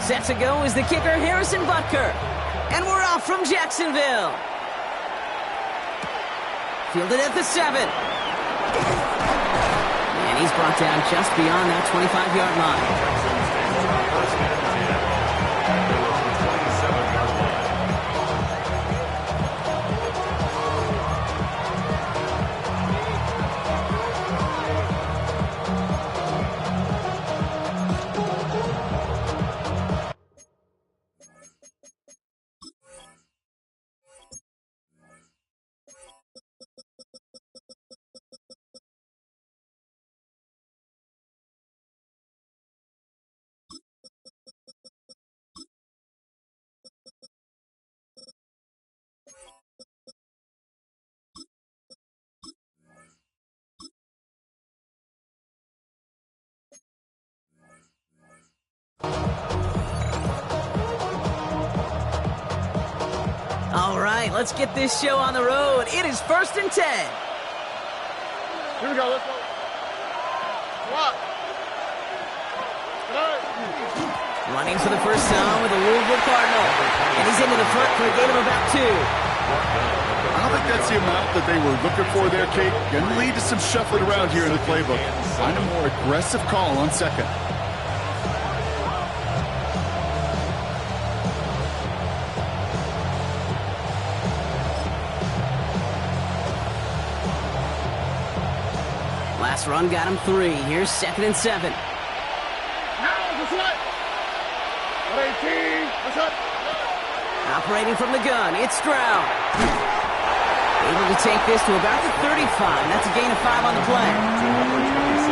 Set to go is the kicker, Harrison Butker. And we're off from Jacksonville. Fielded at the 7. And he's brought down just beyond that 25-yard line. All right, let's get this show on the road. It is 1st and 10. Here we go, let's go. What? Running for the first time with the Louisville Cardinal. And he's into the front for a gain of about 2. I don't think that's the amount that they were looking for there, Kate. Going to lead to some shuffling around here in the playbook. Find a more aggressive call on second. Last run got him 3. Here's 2nd and 7. Operating from the gun, it's Stroud. Able to take this to about the 35. That's a gain of 5 on the play.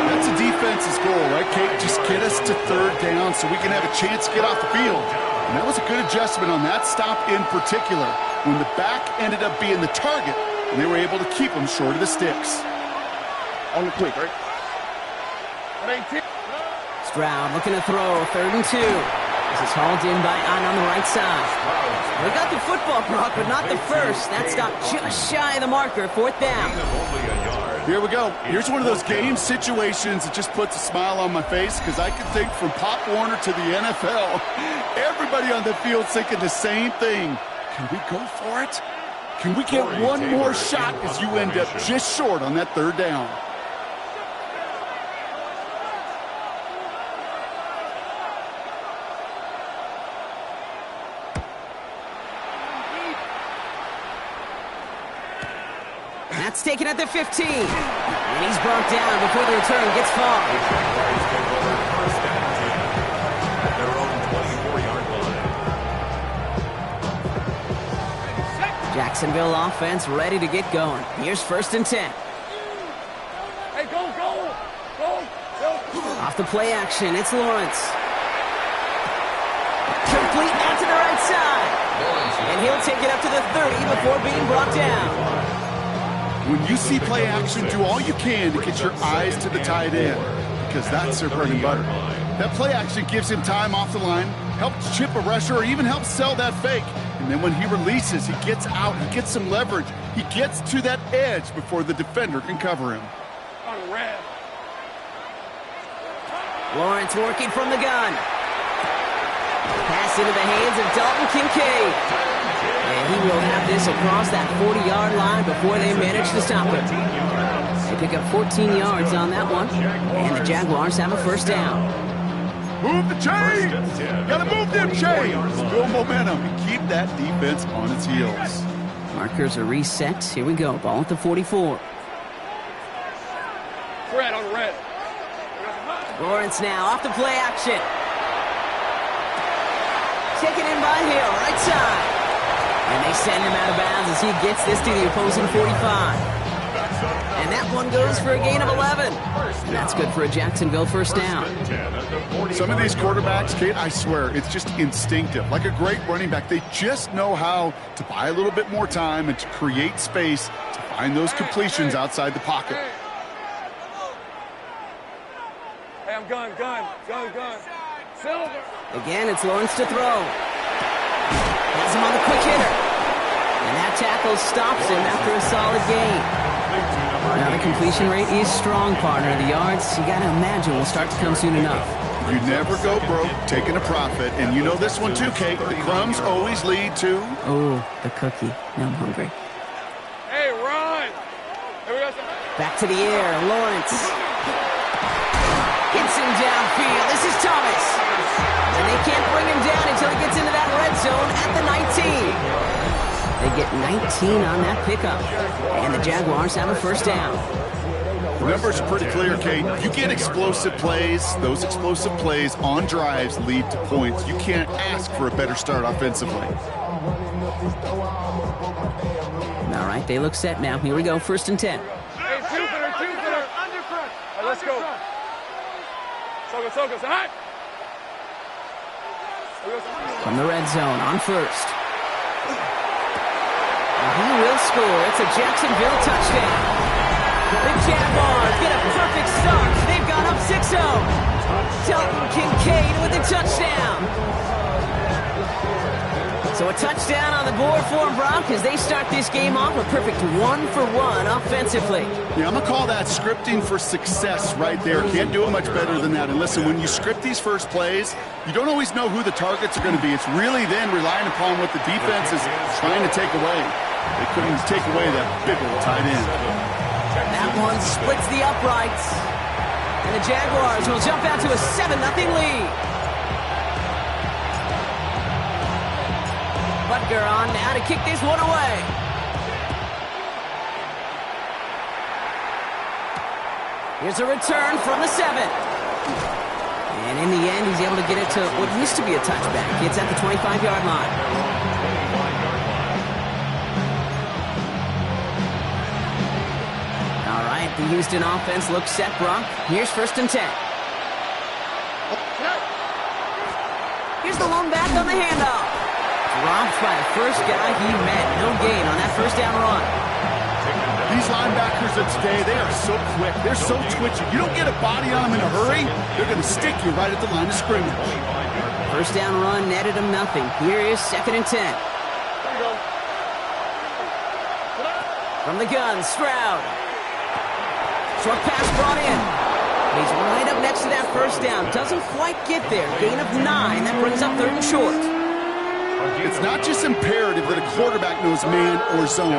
That's a defense's goal, right, Kate? Just get us to 3rd down so we can have a chance to get off the field. And that was a good adjustment on that stop in particular, when the back ended up being the target, and they were able to keep him short of the sticks. On the quick, right? Stroud looking to throw, 3rd and 2. This is hauled in by on the right side. We got the football, Brock, but not the first. That stopped just shy of the marker, 4th down. Here we go. Here's one of those game situations that just puts a smile on my face, because I can think from Pop Warner to the NFL, everybody on the field thinking the same thing. Can we go for it? Can we get one more shot as you end up just short on that 3rd down? That's taken at the 15. And he's brought down before the return gets far. Jacksonville offense ready to get going. Here's 1st and 10. Hey, go. Off the play action, it's Lawrence. Complete out to the right side. And he'll take it up to the 30 before being brought down. When you see play action, do all you can to get your eyes to the tight end, because that's their bread and butter. That play action gives him time off the line, helps chip a rusher, or even helps sell that fake. And then when he releases, he gets out, he gets some leverage. He gets to that edge before the defender can cover him. Lawrence working from the gun. Pass into the hands of Dalton Kincaid. And he will have this across that 40-yard line before they manage to stop it. They pick up 14 yards on that one, and the Jaguars have a 1st down. Move the chains! Gotta move them chains! Build momentum and keep that defense on its heels. Markers are reset. Here we go. Ball at the 44. Red on red. Lawrence now off the play action. Taken in by Hill, right side. And they send him out of bounds as he gets this to the opposing 45. And that one goes for a gain of 11. And that's good for a Jacksonville 1st down. Some of these quarterbacks, Kate, I swear, it's just instinctive. Like a great running back, they just know how to buy a little bit more time and to create space to find those completions outside the pocket. Hey, I'm gun. Silver. Again, it's Lawrence to throw. Has him on the quick hitter. And that tackle stops him after a solid gain. Now the completion rate is strong, partner. The yards, you got to imagine, will start to come soon enough. You never go broke taking a profit. And you know this one too, Kate. The crumbs always lead to... Oh, the cookie. Now I'm hungry. Hey, run! Here we go. Back to the air. Lawrence. Hits him downfield. This is Thomas. And they can't bring him down until he gets into that red zone at the 19. They get 19 on that pickup. And the Jaguars have a first down. The numbers are pretty clear, Kate. You get explosive plays. Those explosive plays on drives lead to points. You can't ask for a better start offensively. All right, they look set now. Here we go, 1st and 10. Hey, Jupiter! Under front! All right, let's go. Focus, all right? From the red zone, on 1st. And he will score. It's a Jacksonville touchdown. The Jaguars get a perfect start. They've gone up 6-0. Dalton Kincaid with a touchdown. So a touchdown on the board for them, Brock, as they start this game off a perfect 1-for-1 offensively. Yeah, I'm going to call that scripting for success right there. Can't do it much better than that. And listen, when you script these first plays, you don't always know who the targets are going to be. It's really then relying upon what the defense is trying to take away. They couldn't take away that big old tight end. That one splits the uprights. And the Jaguars will jump out to a 7-0 lead. Butker on now to kick this one away. Here's a return from the 7. And in the end, he's able to get it to what used to be a touchback. It's at the 25-yard line. The Houston offense looks set, Brock. Here's 1st and 10. Here's the lone back on the handoff. Dropped by the first guy he met. No gain on that first down run. These linebackers of today, they are so quick. They're so twitchy. You don't get a body on them in a hurry, they're going to stick you right at the line of scrimmage. First down run netted him nothing. Here is 2nd and 10. From the gun, Stroud. Short pass brought in. He's right up next to that first down. Doesn't quite get there. Gain of 9. That brings up 3rd and short. It's not just imperative that a quarterback knows man or zone.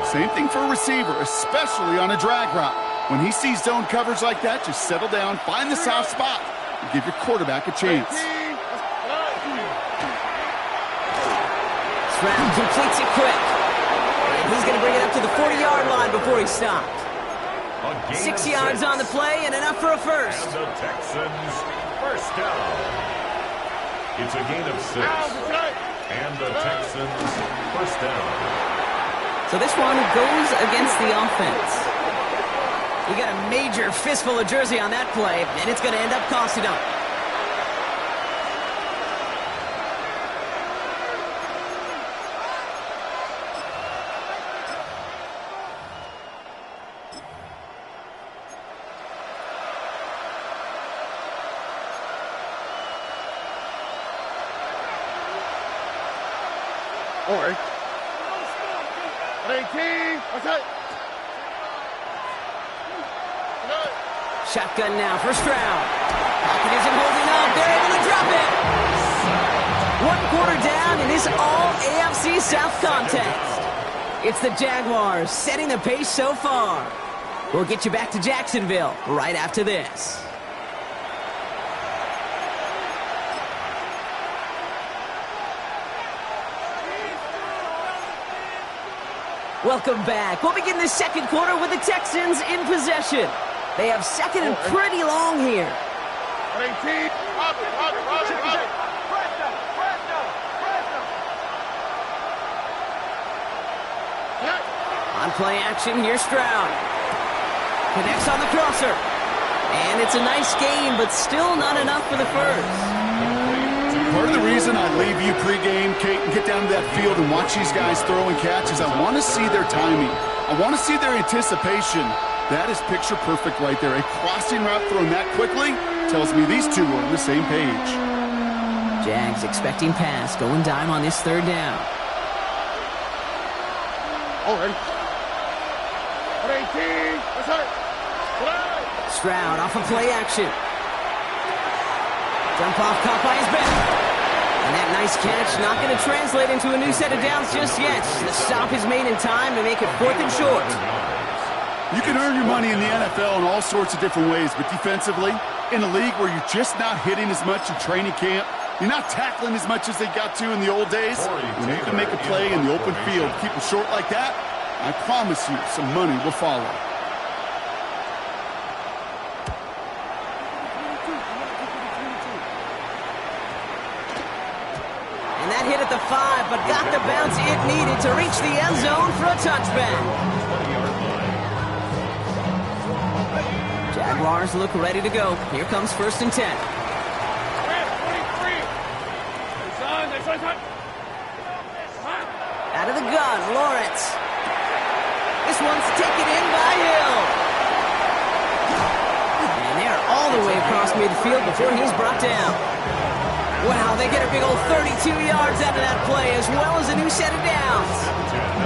Same thing for a receiver, especially on a drag route. When he sees zone coverage like that, just settle down, find the soft spot, and give your quarterback a chance. Stroud completes it quick. And he's going to bring it up to the 40-yard line before he stopped. 6 yards on the play and enough for a first. And the Texans first down. It's a gain of 6. And the Texans first down. So this one goes against the offense. You got a major fistful of jersey on that play, and it's going to end up costing them. Or 18. Okay. Shotgun now for Stroud. Pocket isn't holding up. They're able to drop it. 1 quarter down in this all-AFC South contest. It's the Jaguars setting the pace so far. We'll get you back to Jacksonville right after this. Welcome back. We'll begin the second quarter with the Texans in possession. They have 2nd and pretty long here. 18. On play action, here's Stroud. Connects on the crosser. And it's a nice game, but still not enough for the first. Part of the reason I leave you pregame, Kate, and get down to that field and watch these guys throw and catch is I want to see their timing. I want to see their anticipation. That is picture perfect right there. A crossing route thrown that quickly tells me these two are on the same page. Jags expecting pass, going dime on this 3rd down. Already. Stroud off of play action. Jump off caught by his back. And that nice catch not going to translate into a new set of downs just yet. The stop is made in time to make it 4th and short. You can earn your money in the NFL in all sorts of different ways, but defensively, in a league where you're just not hitting as much in training camp, you're not tackling as much as they got to in the old days, when you can make a play in the open field, keep it short like that, I promise you some money will follow. And that hit at the 5, but got the bounce it needed to reach the end zone for a touchback. Jaguars look ready to go. Here comes 1st and 10. Out of the gun, Lawrence. This one's taken in by Hill. And they're all the way across midfield before he's brought down. Wow, they get a big old 32 yards out of that play, as well as a new set of downs.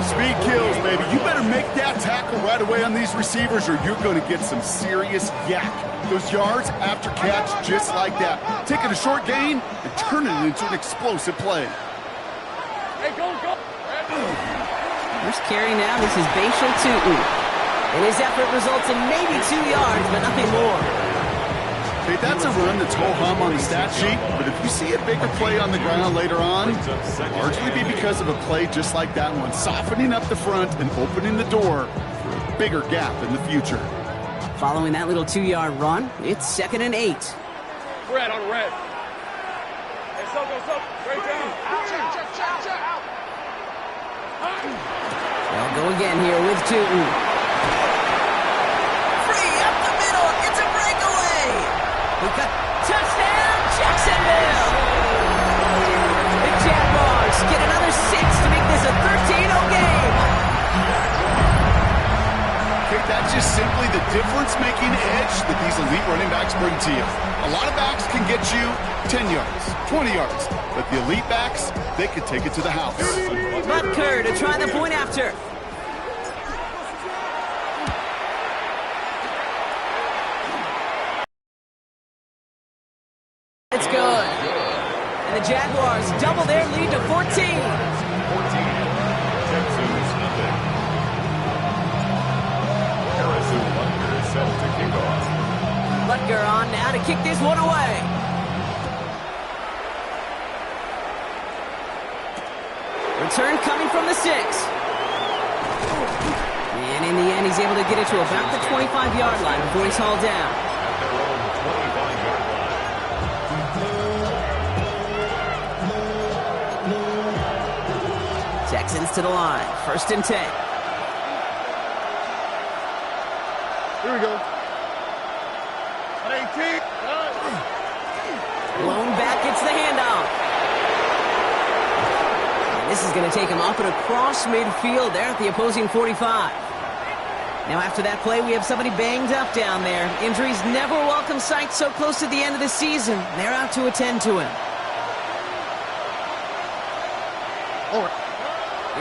Speed kills, baby. You better make that tackle right away on these receivers, or you're going to get some serious yak. Those yards after catch, just like that. Taking a short gain and turning it into an explosive play. Hey, go, go. First carry now, this is Bashal Tutu. And his effort results in maybe 2 yards, but nothing more. Hey, that's a run that's ho-hum on the stat sheet, but if you see a bigger play on the ground later on, it'll largely be because of a play just like that one, softening up the front and opening the door for a bigger gap in the future. Following that little 2-yard run, it's 2nd and 8. Red on red. Hey, so, go, so. Right down. Check. They'll go again here with Tutu. Free up the middle. It's a breakaway. We got touchdown, Jacksonville. The Jaguars get another 6 to make this a 13-0 game. Okay, that's just simply the difference-making edge that these elite running backs bring to you. A lot of backs can get you 10 yards, 20 yards, but the elite backs, they can take it to the house. Butker to try the point after. It's good. And the Jaguars double their lead to 14. 14. Texans nothing. Harrison Butker set to kick off. Butker on now to kick this one away. Return coming from the 6. And in the end, he's able to get it to about the 25-yard line before he's hauled down. At their own 25-yard line. Texans to the line. 1st and 10. Here we go. 18. Blown back, gets the handoff. And this is going to take him up and across midfield there at the opposing 45. Now after that play, we have somebody banged up down there. Injuries never a welcome sight so close to the end of the season. They're out to attend to him.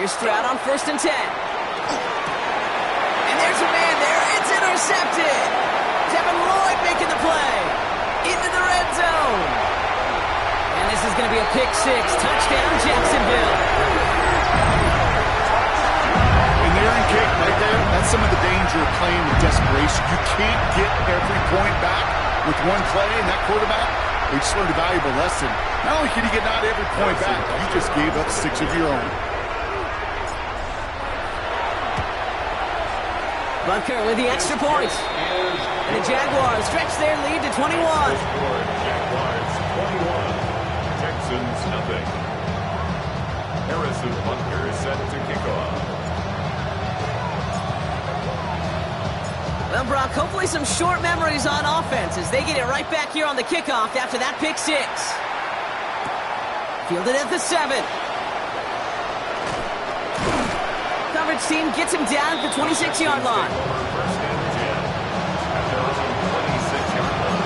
Here's Stroud on 1st and 10. And there's a man there. It's intercepted. Devin Lloyd making the play. Into the red zone. And this is going to be a pick 6. Touchdown, Jacksonville. And there in kick right there, that's some of the danger of playing with desperation. You can't get every point back with one play, and that quarterback, he just learned a valuable lesson. Not only can you get not every point back, you just gave up 6 of your own. Butker with the extra point. And the Jaguars stretch their lead to 21. Jaguars 21. Texans nothing. Harrison Butker set to kick off. Well, Brock, hopefully some short memories on offense as they get it right back here on the kickoff after that pick 6. Fielded at the 7. Coverage team gets him down at the 26-yard line. First and 10. At their own 26-yard line.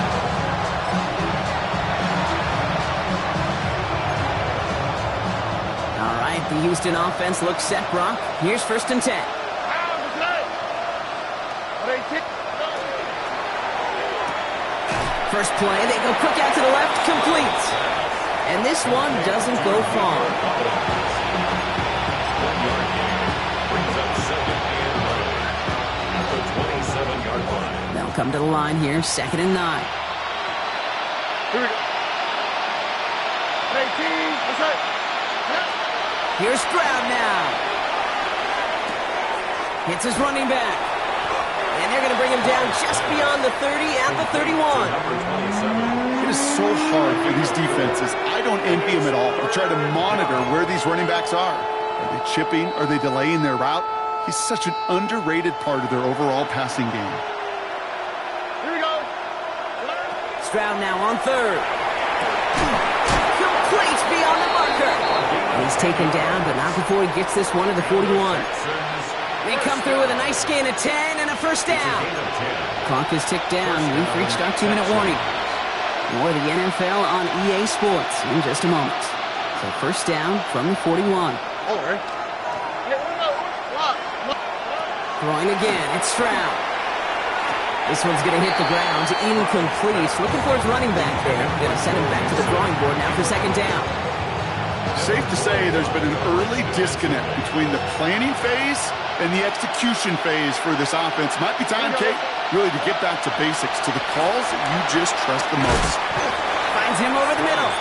All right, the Houston offense looks set, Brock. Here's 1st and 10. First play, they go quick out to the left, complete. And this one doesn't go far. Brings up 2nd and 9 at the 27-yard line. They'll come to the line here, 2nd and 9. Here we go. 18, that's right. Here's Stroud now. Hits his running back. And they're going to bring him down just beyond the 30 at the 31. It is so hard for these defenses. I don't envy them at all. They try to monitor where these running backs are. Are they chipping? Are they delaying their route? He's such an underrated part of their overall passing game. Here we go. Stroud now on 3rd. Complete beyond the marker. He's taken down, but not before he gets this one to the 41. They come through with a nice gain of 10 and a first down. Clock is ticked down. We've reached our 2-minute warning. More of the NFL on EA Sports in just a moment. So first down from the 41. Throwing again, it's Stroud. This one's going to hit the ground, incomplete. Looking for his running back there. Going to send him back to the drawing board now for 2nd down. Safe to say there's been an early disconnect between the planning phase and the execution phase for this offense. Might be time, Kate, really to get back to basics, to the calls that you just trust the most. Finds him over the middle.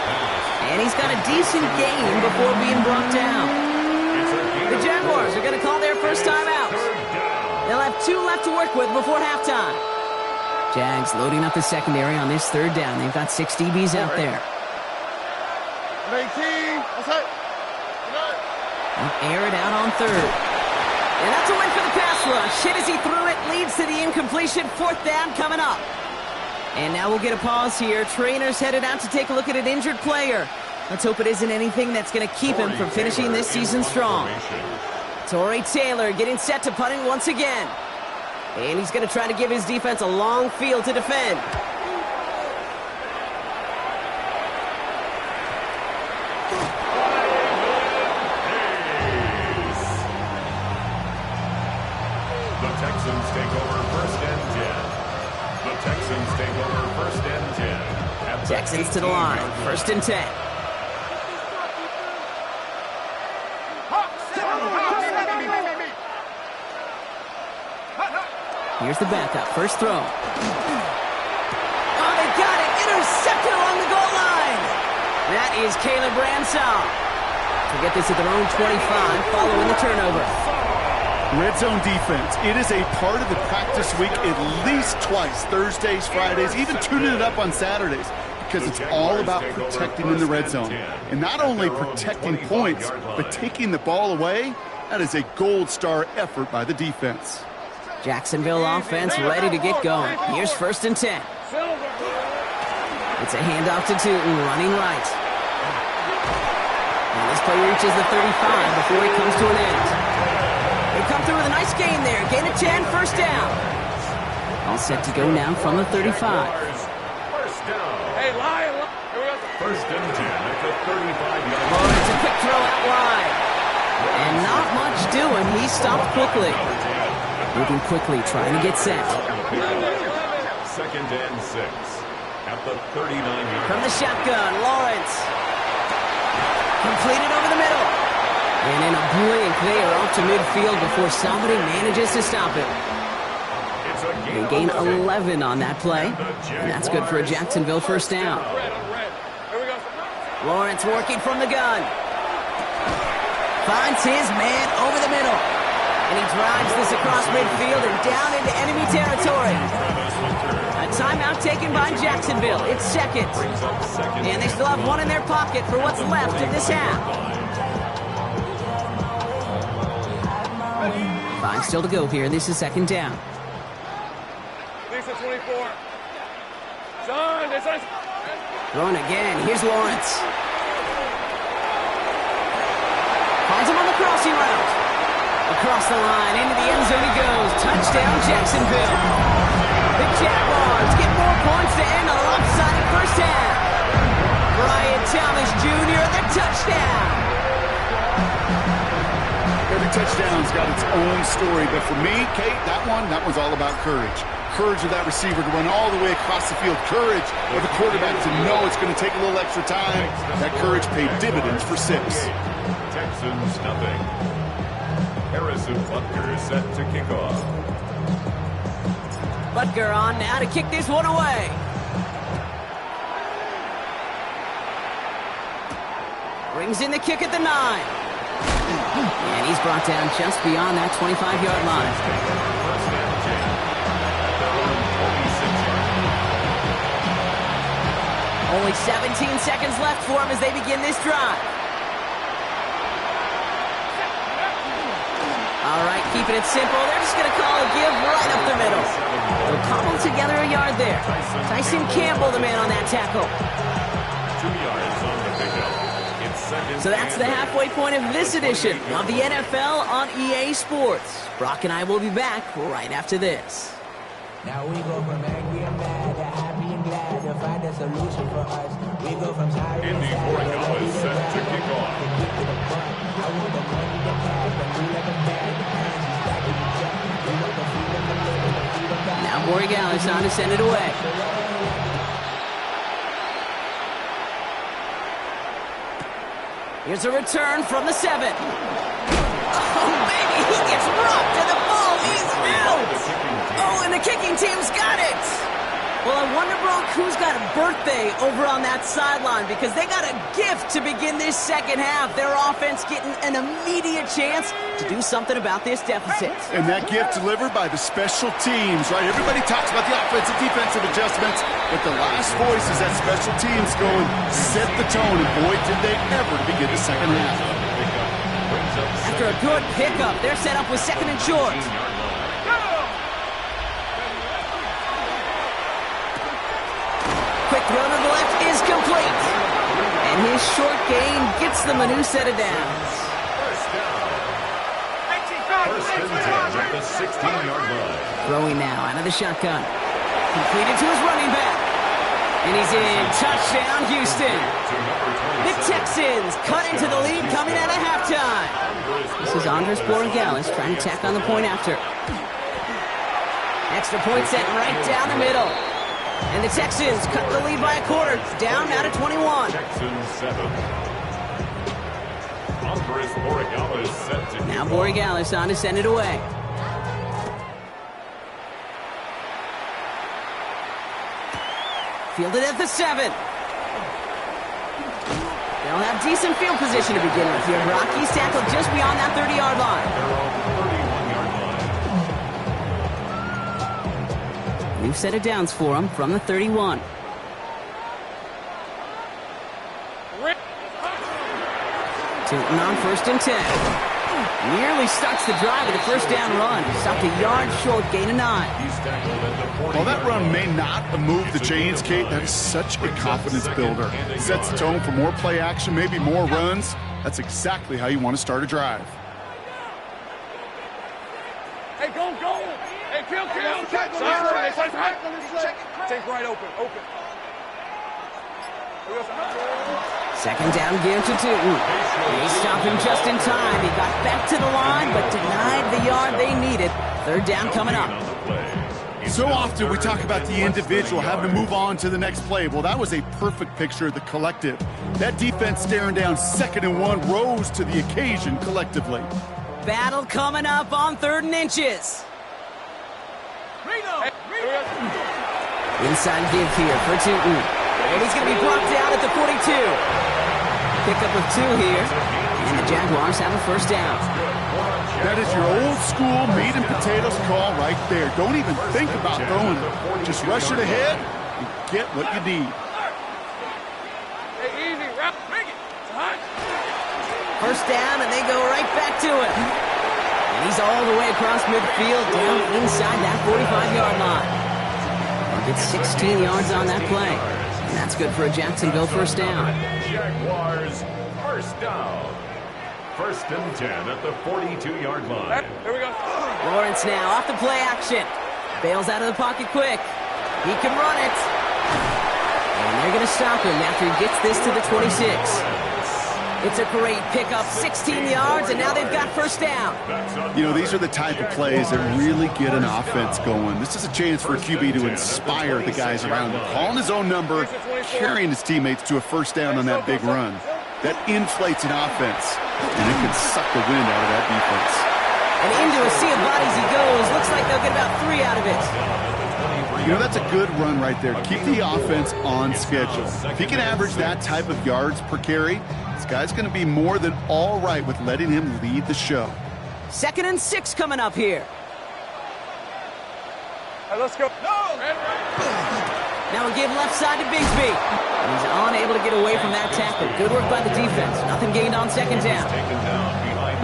And he's got a decent gain before being brought down. The Jaguars are going to call their first time out. They'll have 2 left to work with before halftime. Jags loading up the secondary on this 3rd down. They've got 6 DBs out there. 18, that's right. They'll air it out on 3rd. And that's a win for the pass rush. Hit as he threw it, leads to the incompletion. 4th down coming up. And now we'll get a pause here. Trainers headed out to take a look at an injured player. Let's hope it isn't anything that's going to keep him from finishing this season strong. Torrey Taylor getting set to punt it once again. And he's going to try to give his defense a long field to defend. The Texans take over 1st and 10. The Texans take over 1st and 10. At the Texans to the line, 1st and 10. Here's the backup. First throw. Oh, they got it. Intercepted along the goal line. That is Caleb Bransall. To get this at their own 25 following the turnover. Red zone defense. It is a part of the practice week at least twice. Thursdays, Fridays, even tuning it up on Saturdays. Because it's all about protecting in the red zone. And not only protecting points, but taking the ball away. That is a gold star effort by the defense. Jacksonville offense ready to get going. Here's 1st and 10. It's a handoff to Tootin, running right. And this play reaches the 35 before he comes to an end. They come through with a nice gain there. Gain of 10, 1st down. All set to go now from the 35. First down. Hey, Lion. 1st and 10 at the 35-yard Oh, line. it's a quick throw out wide. And not much doing. He stopped quickly. Moving quickly, trying to get set. 2nd and 6 at the 39-yard From the shotgun, Lawrence. Completed over the middle. And in a blink, they are off to midfield before somebody manages to stop it. They gain 11 on that play. And that's good for a Jacksonville first down. Lawrence working from the gun. Finds his man over the middle. And he drives this across midfield and down into enemy territory. A timeout taken by Jacksonville. It's 2nd. And they still have 1 in their pocket for what's left of this half. 5 still to go here. This is 2nd down. Lisa 24. Son, it's us. Throwing again. Here's Lawrence. Finds him on the crossing route. Across the line, into the end zone he goes. Touchdown, Jacksonville. The Jaguars get more points to end a lopsided first half. Brian Thomas Jr., the touchdown. The Every touchdown's got its own story, but for me, Kate, that one's all about courage. Courage of that receiver to run all the way across the field. Courage of the quarterback to know it's going to take a little extra time. That courage paid dividends for 6. Texans nothing. Harrison Butker is set to kick off. Butker on now to kick this one away. Brings in the kick at the 9. And he's brought down just beyond that 25-yard line. Only 17 seconds left for him as they begin this drive. All right, keeping it simple. They're just going to call a give right up the middle. They'll cobble together a yard there. Tyson Campbell, the man on that tackle. 2 yards on the pickup. So that's the halfway point of this edition of the NFL on EA Sports. Brock and I will be back right after this. Now we go from angry and mad to happy and glad to find a solution for us. We go from sorry and Indy sad to Borregale is set to kick off. I want the money to cash, but we like a bag. The currency stacking each up. We want the freedom to live and the freedom to Now Borregale is on to send it away. Here's a return from the 7. Oh, baby, he gets rocked and the ball is out. Oh, and the kicking team's got it. Well, I wonder, Brock, who's got a birthday over on that sideline, because they got a gift to begin this second half. Their offense getting an immediate chance to do something about this deficit. And that gift delivered by the special teams, right? Everybody talks about the offensive, defensive adjustments, but the last voice is that special teams going, set the tone, and boy, did they ever to begin the second half. After a good pickup, they're set up with 2nd and short. Quick throw to the left is complete. And his short gain gets them a new set of downs. First and 10 at the 16-yard line. Throwing now out of the shotgun. Completed to his running back. And he's in. Touchdown, Houston. The Texans cut into the lead coming out of halftime. This is Andres Borregale trying to tack on the point after. Extra point set right down the middle. And the Texans cut the lead by a quarter. Down now to 21. Texans 7. Andres Borregale is set to Now Borregale on to send it away. Fielded at the 7. They'll have decent field position to begin with here. Brock, he's tackled just beyond that 30-yard line. New set of downs for him from the 31. Tilton on 1st and 10. Nearly starts the drive with a first down run. Stopped a yard short, gain of 9. While that run may not have moved the chains, Kate, that is such a confidence builder. Sets the tone for more play action, maybe more runs. That's exactly how you want to start a drive. Hey, go! Hey, kill! Take right open. Second down give to Tilton. They stop him just in time. He got back to the line, but denied the yard they needed. 3rd down coming up. So often we talk about the individual having to move on to the next play. Well, that was a perfect picture of the collective. That defense staring down 2nd and 1 rose to the occasion collectively. Battle coming up on 3rd and inches. Inside give here for Tilton. And he's going to be brought down at the 42. Pickup of 2 here. And the Jaguars have a first down. That is your old school meat and potatoes call right there. Don't even think about throwing it. Just rush it ahead and get what you need. Hey, easy, rap, make it. First down, and they go right back to it. And he's all the way across midfield, down inside that 45-yard line. He'll get 16 yards on that play. And that's good for a Jacksonville first down. Jaguars first down. 1st and 10 at the 42-yard line. Here we go. Lawrence now off the play action. Bails out of the pocket quick. He can run it. And they're going to stop him after he gets this to the 26. It's a great pickup, 16 yards, and now they've got first down. You know, these are the type of plays that really get an offense going. This is a chance for a QB to inspire the guys around him. Calling his own number, carrying his teammates to a first down on that big run. That inflates an offense, and it can suck the wind out of that defense. And into a sea of bodies he goes. Looks like they'll get about 3 out of it. You know, that's a good run right there. Keep the offense on schedule. If he can average that type of yards per carry, this guy's going to be more than all right with letting him lead the show. 2nd and 6 coming up here. All right, let's go. Now we give left side to Bigsby. And he's unable to get away from that tackle. Good work by the defense. Nothing gained on 2nd down.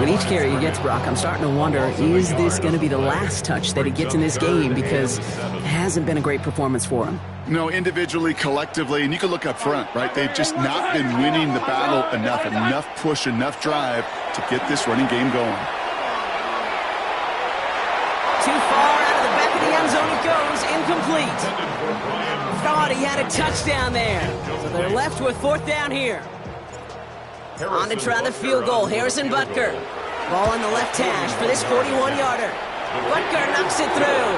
With each carry he gets, Brock, I'm starting to wonder, is this going to be the last touch that he gets in this game? Because it hasn't been a great performance for him. No, individually, collectively, and you can look up front, right? They've just not been winning the battle enough push, enough drive to get this running game going. Too far out of the back of the end zone it goes, incomplete. Thought he had a touchdown there. So they're left with 4th down here. On to try the field goal, Harrison Butker. Ball on the left hash for this 41-yarder. Butker knocks it through.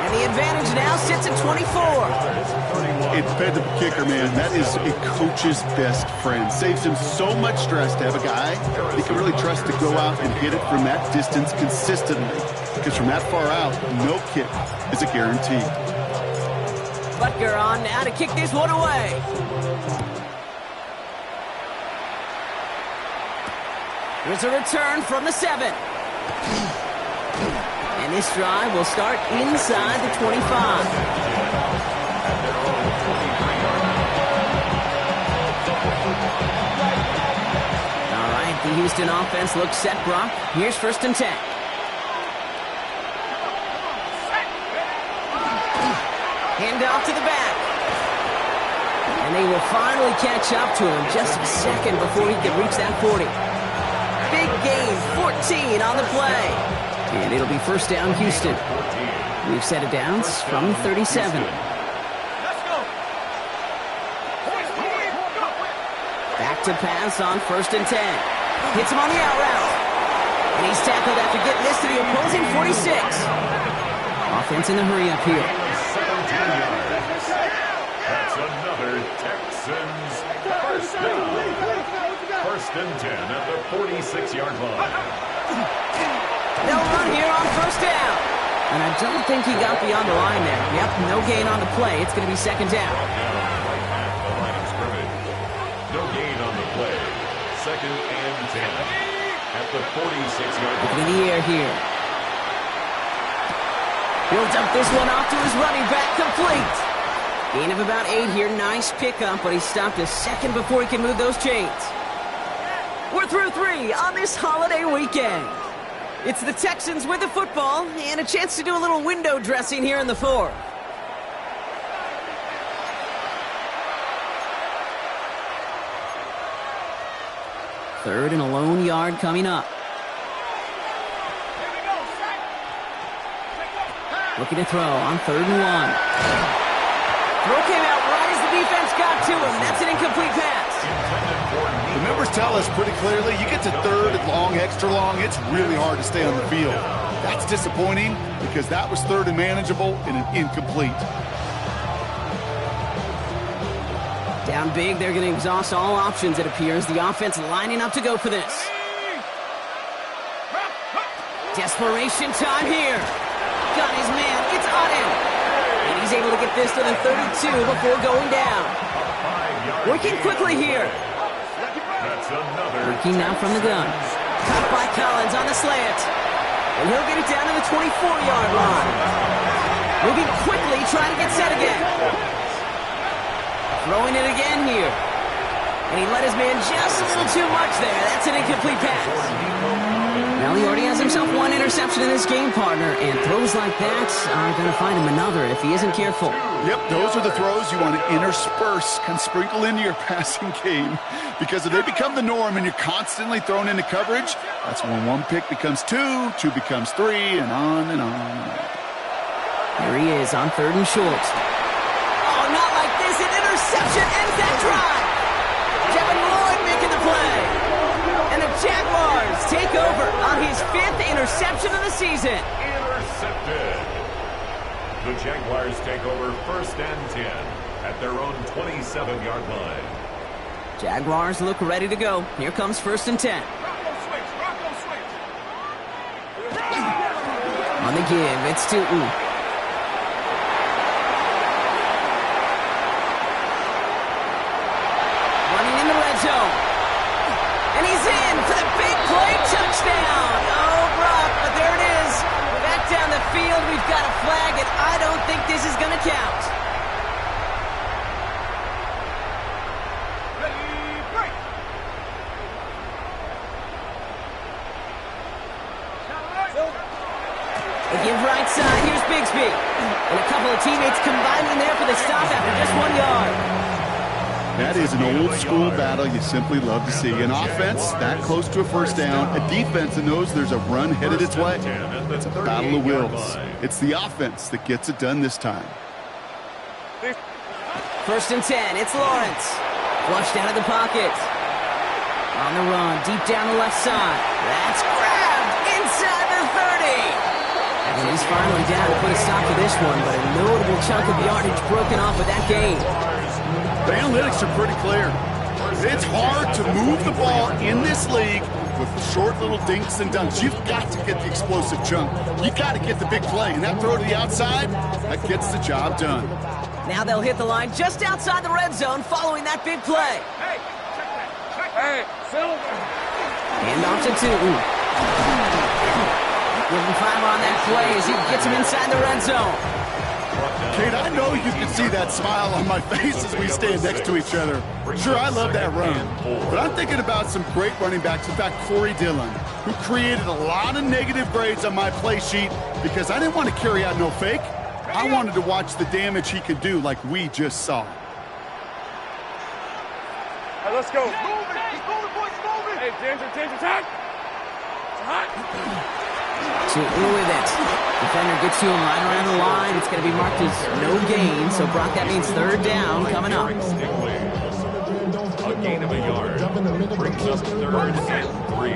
And the advantage now sits at 24. It fed the kicker, man. That is a coach's best friend. Saves him so much stress to have a guy he can really trust to go out and hit it from that distance consistently. Because from that far out, no kick is a guarantee. Butker on now to kick this one away. Here's a return from the 7. And this drive will start inside the 25. All right, the Houston offense looks set, Brock. Here's 1st and 10. Hand off to the back. And they will finally catch up to him just a second before he can reach that 40. Big gain, 14 on the play. And it'll be 1st down, Houston. We've set it down from 37. Back to pass on 1st and 10. Hits him on the out route. And he's tackled after getting this to the opposing 46. Offense in the hurry up here. 17 yards. That's another Texans first down. 1st and 10 at the 46-yard line. They'll run here on 1st down. And I don't think he got beyond the line there. Yep, no gain on the play. It's going to be 2nd down. Right at the line of scrimmage. No gain on the play. 2nd and 10 at the 46-yard line. Looking in the air here. He'll dump this one off to his running back, complete. Gain of about 8 here. Nice pickup, but he stopped a second before he can move those chains. We're through 3 on this holiday weekend. It's the Texans with the football and a chance to do a little window dressing here in the 4th. Third and a lone yard coming up. Looking to throw on 3rd and 1. Throw came out right as the defense got to him. That's an incomplete pass. The numbers tell us pretty clearly, you get to 3rd and long, extra long, it's really hard to stay on the field. That's disappointing because that was 3rd and manageable and an incomplete. Down big, they're going to exhaust all options, it appears. The offense lining up to go for this. Desperation time here. Got his man, it's on him. And he's able to get this to the 32 before going down. Working quickly here. Working now from the gun. Caught by Collins on the slant. And he'll get it down to the 24-yard line. Moving quickly, trying to get set again. Throwing it again here. And he let his man just a little too much there. That's an incomplete pass. Well, he already has himself 1 interception in this game, partner, and throws like that are going to find him another if he isn't careful. Yep, those are the throws you want to intersperse, kind of sprinkle into your passing game, because if they become the norm and you're constantly thrown into coverage, that's when 1 pick becomes 2, 2 becomes 3, and on and on and on. Here he is on 3rd and short. Oh, not like this. An interception ends that drive. Devin Lloyd making the play. Jaguars take over on his 5th interception of the season. Intercepted. The Jaguars take over 1st and 10 at their own 27-yard line. Jaguars look ready to go. Here comes 1st and 10. On the give, it's Tootin. Running in the red zone. And he's in for the big play touchdown. Oh, Brock, but there it is. Back down the field, we've got a flag, and I don't think this is going to count. They give right side. Here's Bigsby. And a couple of teammates combining there for the stop after just 1 yard. That is an old-school battle you simply love to see. An offense that close to a first down, a defense that knows there's a run headed its way. It's a battle of wills. It's the offense that gets it done this time. 1st and 10. It's Lawrence. Flushed out of the pocket. On the run, deep down the left side. That's grabbed inside the 30. And he's finally down to put a stop to this one, but a notable chunk of yardage broken off with that gain. The analytics are pretty clear. It's hard to move the ball in this league with short little dinks and dunks. You've got to get the explosive chunk. You've got to get the big play. And that throw to the outside, that gets the job done. Now they'll hit the line just outside the red zone following that big play. Hey, check that. Hey, Silver. Hand off to Tootin. Give him 5 on that play as he gets him inside the red zone. Kate, I know you can see that smile on my face as we stand next to each other. Sure, I love that run. But I'm thinking about some great running backs. In fact, Corey Dillon, who created a lot of negative grades on my play sheet because I didn't want to carry out no fake. I wanted to watch the damage he could do like we just saw. Hey, let's go. Move it. Keep moving, boys. Move it. Hey, danger, it's hot. It's hot. Tootin with it. Defender gets to him right around the line. It's going to be marked as no gain. So, Brock, that means 3rd down coming up. A gain of a yard brings up 3rd and 3.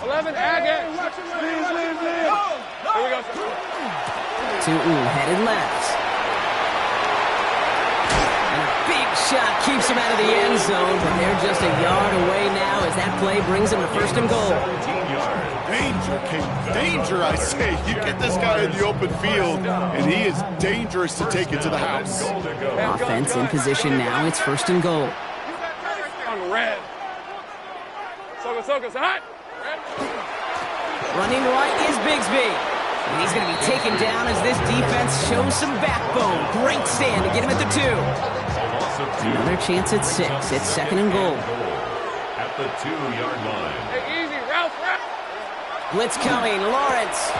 11, Agate. Leave. Here we go. Tootin headed left. And a big shot keeps him out of the end zone, but they're just a yard away now as that play brings him to 1st and goal. 17 yards. Danger, Kate. Danger, I say. You get this guy in the open field, and he is dangerous to take it to the house. Offense in position now. It's 1st and goal. On red. Soka, hot. Red. Running right is Bigsby. And he's going to be taken down as this defense shows some backbone. Great stand to get him at the 2. Another chance at 6. It's 2nd and goal. At the 2-yard line. Hey, easy, Ralph. Blitz coming. Lawrence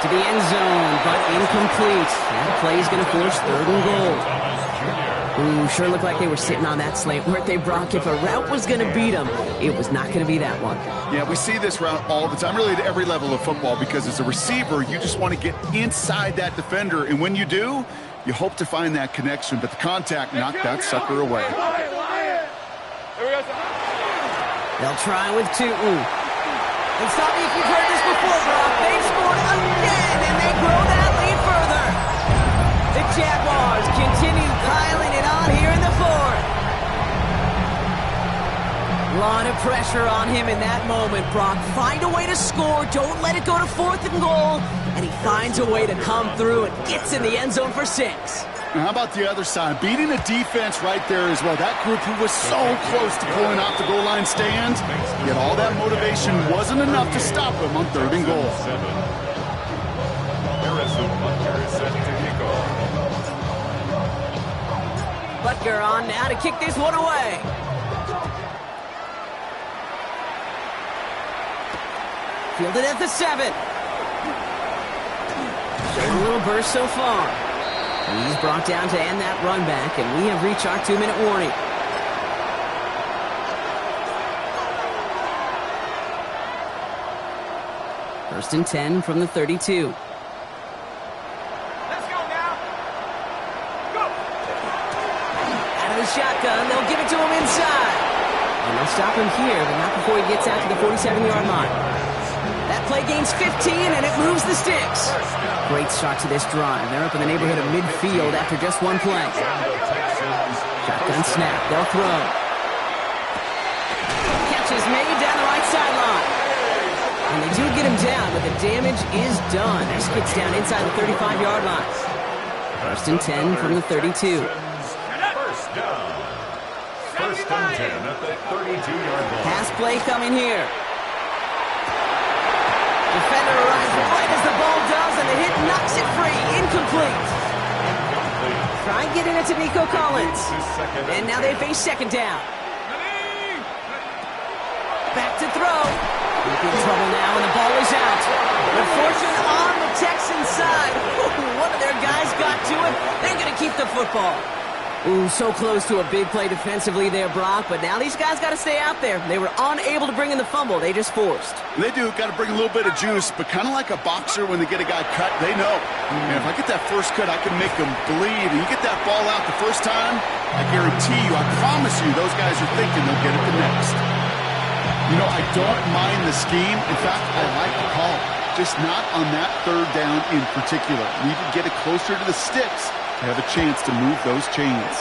to the end zone, but incomplete. That play is going to force 3rd and goal. Ooh, sure looked like they were sitting on that slate, weren't they, Brock? If a route was going to beat them, it was not going to be that one. Yeah, we see this route all the time, really at every level of football, because as a receiver, you just want to get inside that defender, and when you do, you hope to find that connection, but the contact knocked that sucker away. They'll try with Tootin. And stop me if you've heard this before, Brock. They've scored again, and they grow that lead further. The Jaguars continue piling it on here in the 4th. A lot of pressure on him in that moment, Brock. Find a way to score. Don't let it go to 4th and goal. And he finds a way to come through and gets in the end zone for 6. And how about the other side? Beating a defense right there as well. That group who was so close to pulling off the goal line stand, yet all that motivation wasn't enough to stop them on 3rd and goal. Harrison Butker is set to kick off. Butker on now to kick this one away. Fielded at the 7. Showing a little burst so far. He's brought down to end that run back, and we have reached our 2-minute warning. First and 10 from the 32. Let's go now. Go. Out of the shotgun, they'll give it to him inside. And they'll stop him here, but not before he gets out to the 47-yard line. That play gains 15, and it moves the sticks. Great start to this drive. They're up in the neighborhood of midfield after just one play. Shotgun snap. They'll throw. Catch is made down the right sideline. And they do get him down, but the damage is done. This gets down inside the 35-yard line. First and 10 from the 32. First down. First and 10 at the 32-yard line. Pass play coming here. Defender arrives right as the ball does, and the hit knocks it free. Incomplete. Try and get in it to Nico Collins. And now they face second down. Back to throw. In trouble now, and the ball is out. Good fortune on the Texans side. One of their guys got to it. They're going to keep the football. Ooh, so close to a big play defensively there, Brock, but now these guys got to stay out there. They were unable to bring in the fumble. They just forced. They do. Got to bring a little bit of juice, but kind of like a boxer when they get a guy cut, they know. Man, if I get that first cut, I can make them bleed. And you get that ball out the first time, I guarantee you, I promise you, those guys are thinking they'll get it the next. You know, I don't mind the scheme. In fact, I like the call. Just not on that third down in particular. Need to get it closer to the sticks. Have a chance to move those chains.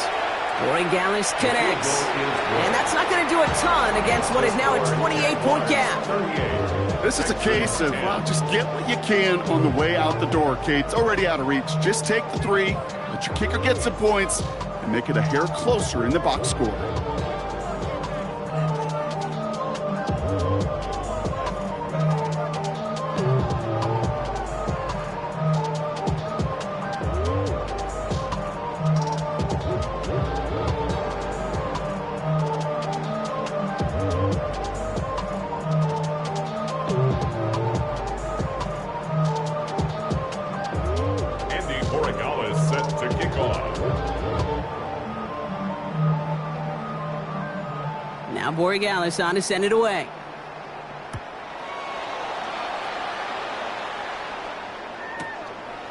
Borregales connects. And that's not going to do a ton against what is now a 28-point gap. This is a case of, well, just get what you can on the way out the door, Kate. It's already out of reach. Just take the 3, let your kicker get some points, and make it a hair closer in the box score. Now Borregales on to send it away.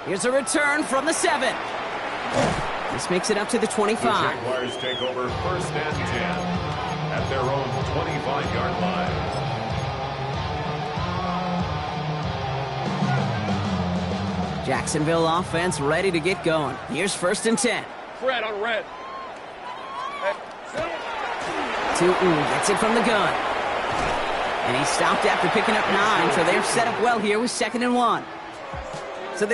Here's a return from the 7. This makes it up to the 25. The Jaguars take over first and 10 at their own 25-yard line. Jacksonville offense ready to get going. Here's first and 10. Fred on red. Gets it from the gun. And he stopped after picking up 9, so they're set up well here with second and 1.